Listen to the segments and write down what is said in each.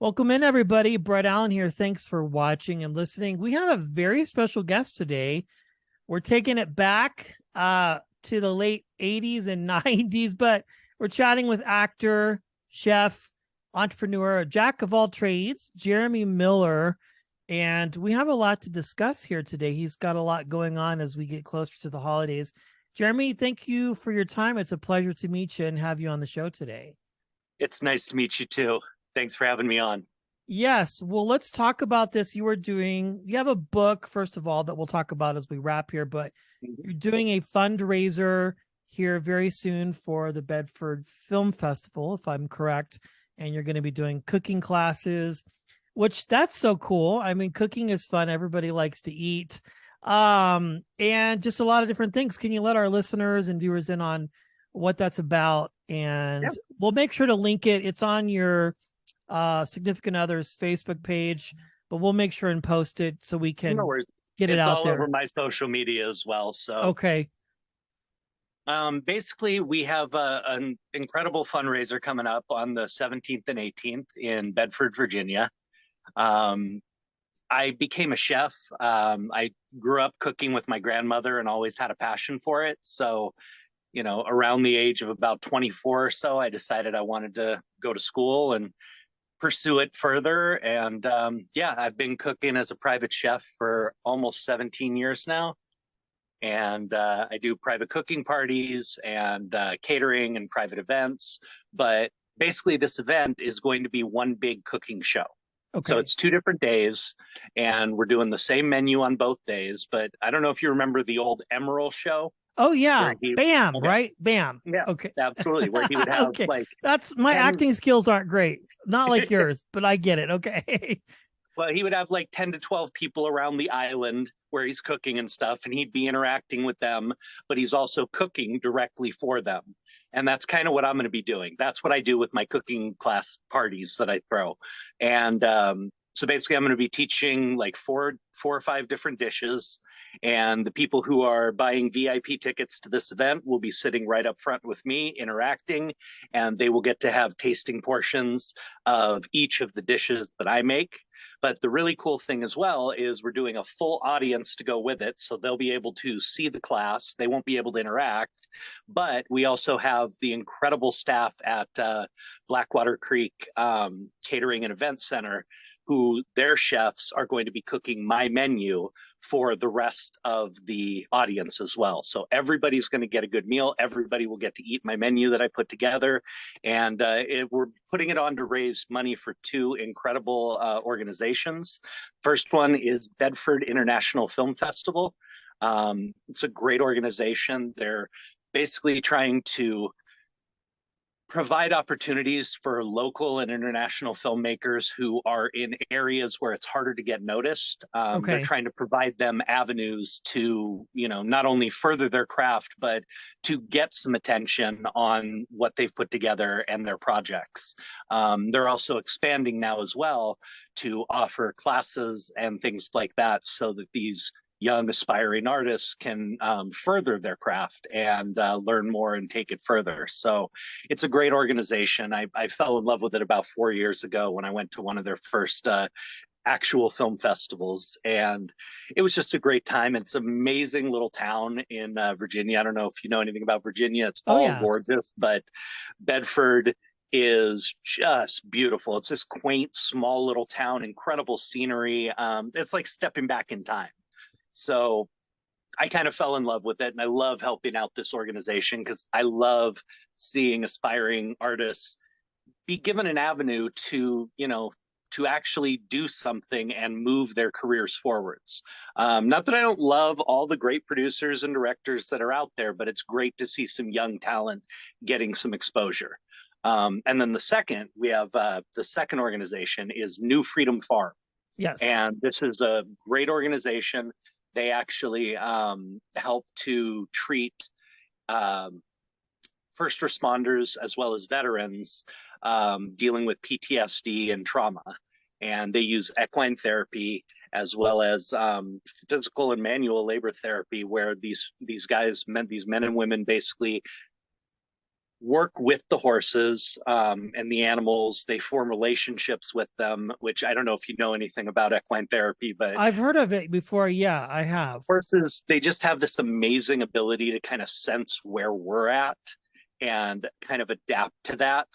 Welcome in, everybody. Brett Allen here. Thanks for watching and listening. We have a very special guest today. We're taking it back to the late 80s and 90s, but we're chatting with actor, chef, entrepreneur, jack of all trades, Jeremy Miller. And we have a lot to discuss here today. He's got a lot going on as we get closer to the holidays. Jeremy, thank you for your time. It's a pleasure to meet you and have you on the show today. It's nice to meet you too. Thanks for having me on. Yes. Well, let's talk about this. You have a book, first of all, that we'll talk about as we wrap here, but you're doing a fundraiser here very soon for the Bedford Film Festival, if I'm correct. And you're going to be doing cooking classes, which that's so cool. I mean, cooking is fun. Everybody likes to eat. And just a lot of different things. Can you let our listeners and viewers in on what that's about? And we'll make sure to link it. It's on your significant other's Facebook page, but we'll make sure and post it so we can get it out there. It's all over my social media as well. So okay. Basically, we have an incredible fundraiser coming up on the 17th and 18th in Bedford, Virginia. I became a chef. I grew up cooking with my grandmother and always had a passion for it. So, around the age of about 24 or so, I decided I wanted to go to school and pursue it further. And I've been cooking as a private chef for almost 17 years now. And I do private cooking parties and catering and private events. But basically, this event is going to be one big cooking show. Okay. So it's 2 different days, and we're doing the same menu on both days. But I don't know if you remember the old Emerald show. Oh yeah, Bam, okay. Right? Bam. Yeah, okay, absolutely. Where he would have okay. That's my acting skills aren't great, not like yours, but I get it. Okay. Well, he would have like 10 to 12 people around the island where he's cooking and stuff, and he'd be interacting with them, but he's also cooking directly for them. And that's kind of what I'm going to be doing. That's what I do with my cooking class parties that I throw. And so basically, I'm going to be teaching like four or five different dishes. And the people who are buying VIP tickets to this event will be sitting right up front with me, interacting, and they will get to have tasting portions of each of the dishes that I make. But the really cool thing as well is we're doing a full audience to go with it. So they'll be able to see the class. They won't be able to interact. But we also have the incredible staff at Blackwater Creek Catering and Event Center, who their chefs are going to be cooking my menu for the rest of the audience as well. So everybody's going to get a good meal. Everybody will get to eat my menu that I put together. And we're putting it on to raise money for 2 incredible organizations. First one is Bedford International Film Festival. It's a great organization. They're basically trying to provide opportunities for local and international filmmakers who are in areas where it's harder to get noticed. They're trying to provide them avenues to, not only further their craft, but to get some attention on what they've put together and their projects. They're also expanding now as well to offer classes and things like that so that these young aspiring artists can further their craft and learn more and take it further. So it's a great organization. I fell in love with it about 4 years ago when I went to one of their first actual film festivals, and it was just a great time. It's an amazing little town in Virginia. I don't know if you know anything about Virginia. It's all gorgeous, but Bedford is just beautiful. It's this quaint, small little town, incredible scenery. It's like stepping back in time. So I kind of fell in love with it, and I love helping out this organization because I love seeing aspiring artists be given an avenue to, to actually do something and move their careers forwards. Not that I don't love all the great producers and directors that are out there, but it's great to see some young talent getting some exposure. And then we have the second organization is New Freedom Farm. Yes. And this is a great organization. They actually help to treat first responders as well as veterans dealing with PTSD and trauma. And they use equine therapy as well as physical and manual labor therapy, where these men and women basically work with the horses and the animals. They form relationships with them, which I don't know if you know anything about equine therapy, but I've heard of it before. Yeah, I have. horses, they just have this amazing ability to kind of sense where we're at and kind of adapt to that.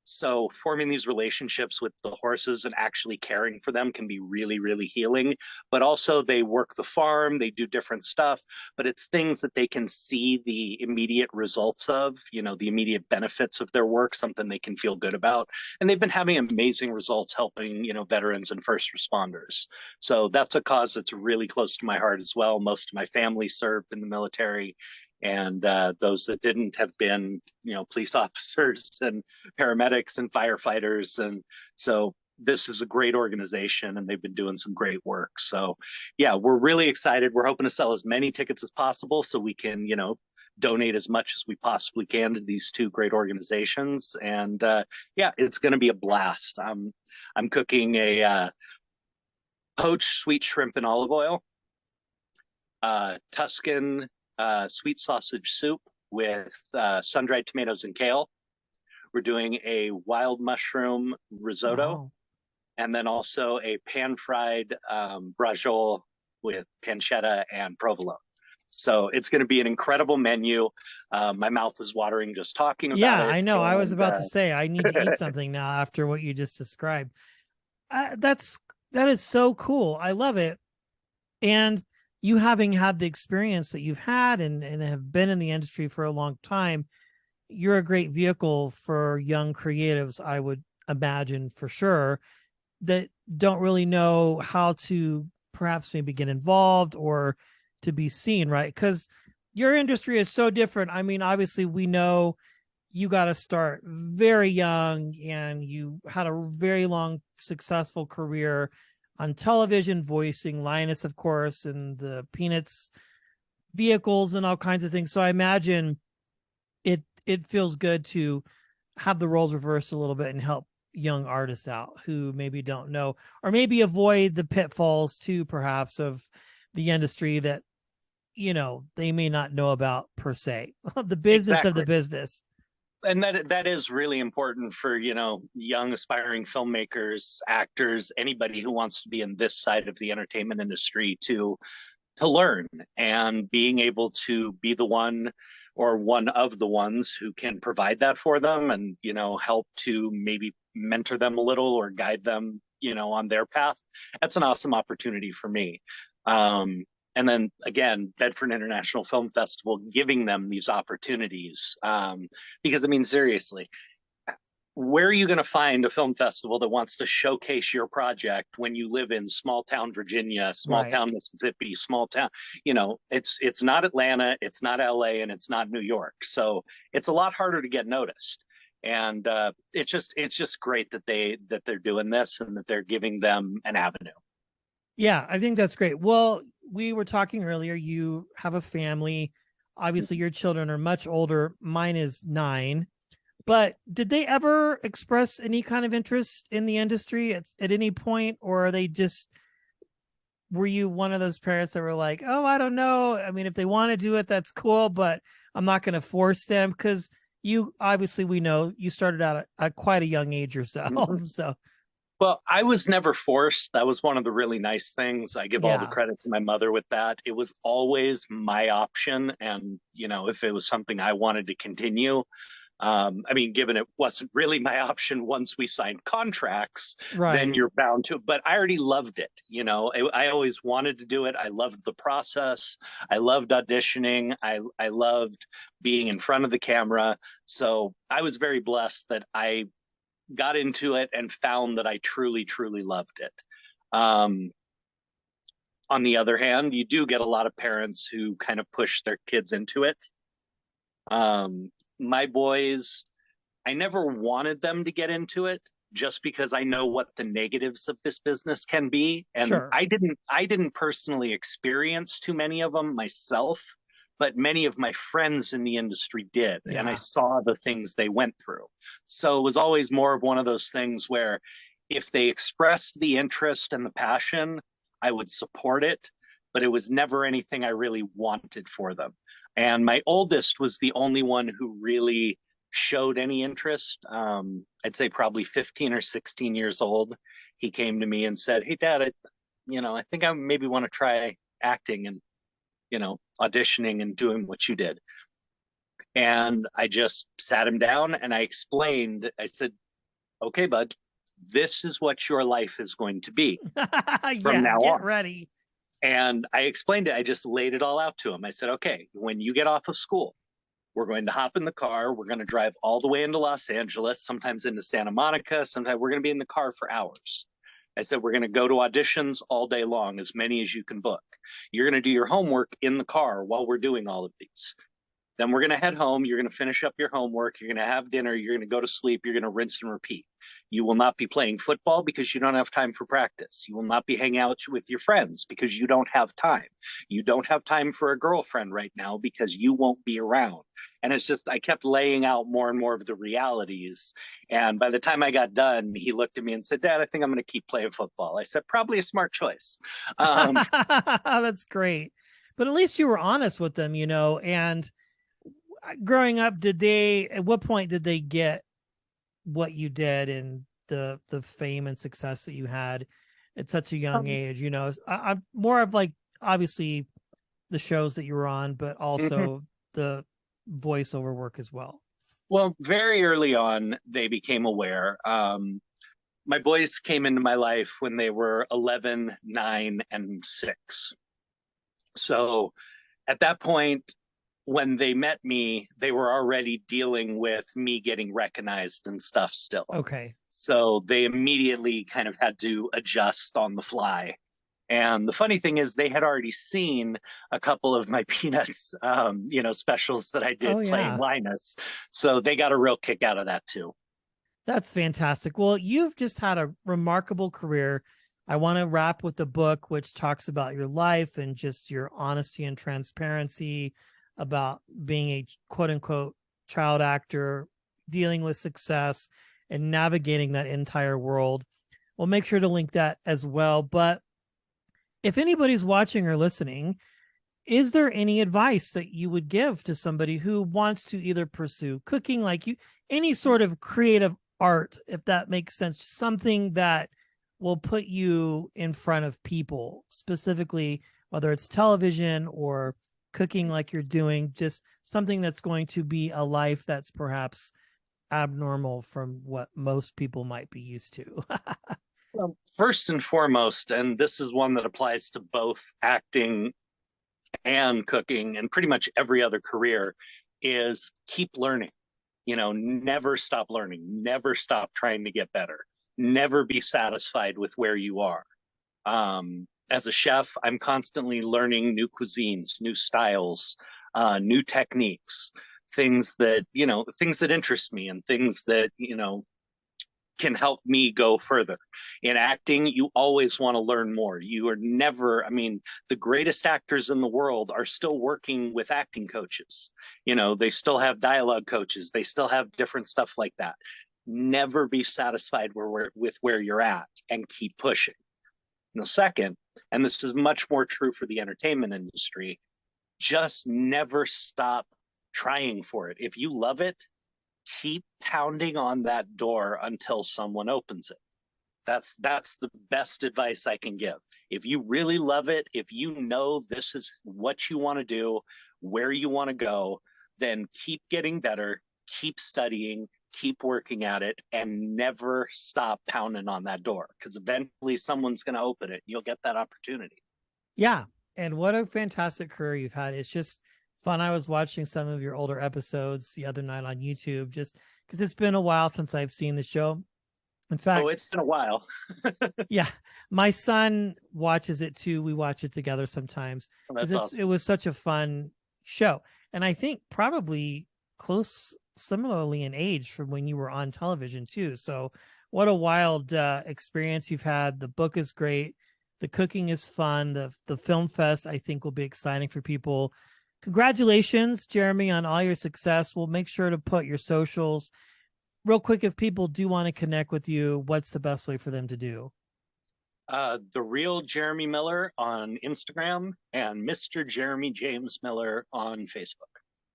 So forming these relationships with the horses and actually caring for them can be really, really healing. But also they work the farm, they do different stuff, but it's things that they can see the immediate results of, the immediate benefits of their work, something they can feel good about. And they've been having amazing results helping, veterans and first responders. So that's a cause that's really close to my heart as well. Most of my family served in the military, and those that didn't have been, police officers and paramedics and firefighters. And so this is a great organization, and they've been doing some great work. So yeah, we're really excited. We're hoping to sell as many tickets as possible so we can, donate as much as we possibly can to these two great organizations. And yeah, it's going to be a blast. I'm cooking a poached sweet shrimp in olive oil, Tuscan sweet sausage soup with sun-dried tomatoes and kale. We're doing a wild mushroom risotto, Wow. and then also a pan-fried braciole with pancetta and provolone. So it's going to be an incredible menu. My mouth is watering just talking about Yeah, it. I know. I was And about to say I need to eat something now after what you just described. That's that is so cool. I love it. And you having had the experience that you've had and have been in the industry for a long time, you're a great vehicle for young creatives, I would imagine for sure, that don't really know how to perhaps maybe get involved or to be seen, right? Because your industry is so different. I mean, obviously, we know you got to start very young and you had a very long, successful career on television, voicing Linus, of course, and the Peanuts vehicles and all kinds of things. So I imagine it feels good to have the roles reversed a little bit and help young artists out who maybe don't know or maybe avoid the pitfalls too perhaps of the industry that they may not know about per se. The business of the exactly. business. And that is really important for, young aspiring filmmakers, actors, anybody who wants to be in this side of the entertainment industry to learn, and being able to be the one or one of the ones who can provide that for them, and help to maybe mentor them a little or guide them on their path. That's an awesome opportunity for me. And then again, Bedford International Film Festival giving them these opportunities, because I mean, seriously, where are you going to find a film festival that wants to showcase your project when you live in small town Virginia, small Right. town Mississippi, small town, it's not Atlanta, it's not LA, and it's not New York. So it's a lot harder to get noticed. And it's just great that they're doing this and that they're giving them an avenue. Yeah, I think that's great. Well, we were talking earlier, you have a family. Obviously your children are much older. Mine is 9. But did they ever express any kind of interest in the industry at any point, or are they just were you one of those parents that were like, "Oh, I don't know. I mean, if they want to do it, that's cool, but I'm not going to force them." Because you obviously we know you started out at quite a young age yourself. So Well, I was never forced. That was one of the really nice things. I give all the yeah, credit to my mother with that. It was always my option. And, if it was something I wanted to continue, I mean, given it wasn't really my option once we signed contracts, then right. you're bound to. But I already loved it. I always wanted to do it. I loved the process. I loved auditioning. I loved being in front of the camera. So I was very blessed that I got into it and found that I truly, truly loved it. Um, on the other hand, you do get a lot of parents who kind of push their kids into it. My boys, I never wanted them to get into it just because I know what the negatives of this business can be. And Sure. I didn't personally experience too many of them myself, but many of my friends in the industry did. And I Yeah. saw the things they went through. So it was always more of one of those things where if they expressed the interest and the passion, I would support it, but it was never anything I really wanted for them. And my oldest was the only one who really showed any interest. I'd say probably 15 or 16 years old. He came to me and said, "Hey, Dad, I think I maybe want to try acting and auditioning and doing what you did." And I just sat him down and I explained. I said, "Okay, bud, this is what your life is going to be from Yeah, now get on." ready. And I explained it. I just laid it all out to him. I said, "Okay, when you get off of school, we're going to hop in the car. We're going to drive all the way into Los Angeles, sometimes into Santa Monica. Sometimes we're going to be in the car for hours." I said, "We're going to go to auditions all day long, as many as you can book. You're going to do your homework in the car while we're doing all of these. Then we're going to head home. You're going to finish up your homework. You're going to have dinner. You're going to go to sleep. You're going to rinse and repeat. You will not be playing football because you don't have time for practice. You will not be hanging out with your friends because you don't have time. You don't have time for a girlfriend right now because you won't be around." And it's just, I kept laying out more and more of the realities. And by the time I got done, he looked at me and said, "Dad, I think I'm going to keep playing football." I said, "Probably a smart choice." That's great. But at least you were honest with them, and growing up, at what point did they get what you did and the fame and success that you had at such a young age? I'm more of like, obviously, the shows that you were on, but Mhm. also the voiceover work as well. Well, very early on, they became aware. My boys came into my life when they were 11, 9, and 6. So at that point, when they met me, they were already dealing with me getting recognized and stuff still. Okay. So they immediately kind of had to adjust on the fly. And the funny thing is, they had already seen a couple of my Peanuts, specials that I Oh did playing yeah. Linus. So they got a real kick out of that too. That's fantastic. Well, you've just had a remarkable career. I want to wrap with the book, which talks about your life and just your honesty and transparency about being a quote unquote child actor, dealing with success and navigating that entire world. We'll make sure to link that as well. But if anybody's watching or listening, is there any advice that you would give to somebody who wants to either pursue cooking, like you, any sort of creative art, if that makes sense, something that will put you in front of people, specifically, whether it's television or cooking like you're doing, just something that's going to be a life that's perhaps abnormal from what most people might be used to? Well, first and foremost, and this is one that applies to both acting and cooking and pretty much every other career, is keep learning. Never stop learning, never stop trying to get better, never be satisfied with where you are. As a chef, I'm constantly learning new cuisines, new styles, new techniques, things that interest me and things that, can help me go further. In acting, you always want to learn more. You are never, I mean, the greatest actors in the world are still working with acting coaches. They still have dialogue coaches, they still have different stuff like that. Never be satisfied with where you're at and keep pushing. And the second, and this is much more true for the entertainment industry, just never stop trying for it. If you love it, keep pounding on that door until someone opens it. That's the best advice I can give. If you really love it, if you know this is what you want to do, where you want to go, then keep getting better, keep studying, keep working at it, and never stop pounding on that door, because eventually someone's going to open it. You'll get that opportunity. Yeah. And what a fantastic career you've had. It's just fun. I was watching some of your older episodes the other night on YouTube just because it's been a while since I've seen the show. In Oh, fact, it's been a while. yeah, my son watches it too. We watch it together sometimes because That's it awesome. was such a fun show. And I think probably close similarly in age from when you were on television too. So what a wild experience you've had. The book is great. The cooking is fun. The film fest I think will be exciting for people. Congratulations, Jeremy, on all your success. We'll make sure to put your socials. Real quick, if people do want to connect with you, what's the best way for them to do? The real Jeremy Miller on Instagram and Mr. Jeremy James Miller on Facebook.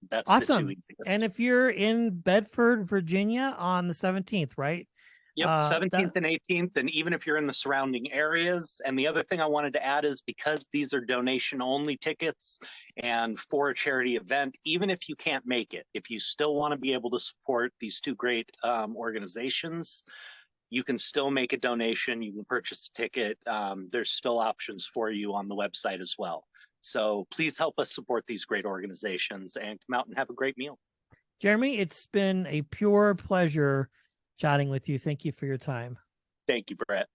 That's the two Awesome. And easiest. if you're in Bedford, Virginia on the 17th, right? Yep, That 17th and 18th. And even if you're in the surrounding areas. And the other thing I wanted to add is because these are donation only tickets and for a charity event, even if you can't make it, if you still want to be able to support these two great organizations, you can still make a donation. You can purchase a ticket. There's still options for you on the website as well. So please help us support these great organizations and come out and have a great meal. Jeremy, it's been a pure pleasure chatting with you. Thank you for your time. Thank you, Brett.